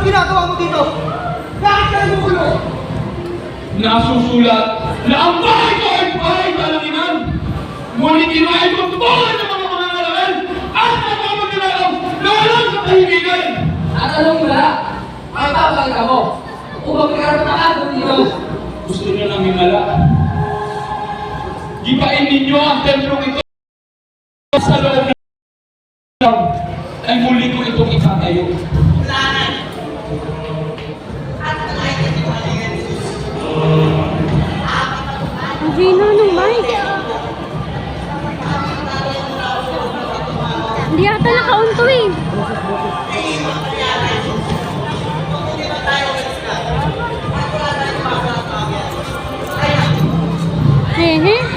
ginagawa mo dito? Bakit ka nagugulo? Nasusulat na ang bahay ko ay bahay kalanginan. Ngunit tinahay ko tubuhan ng mga mananalaman at napapagkalalang na walang sa kahilingan. At anong wala? May babal ka mo. Upang magkaroon ng ato dito. Gusto niyo nang himala. Gipain ninyo ang templong ito sa loob ng ay muli ko itong itatayo. Hindi na naman. Hindi yata naka-on to eh. Hehe.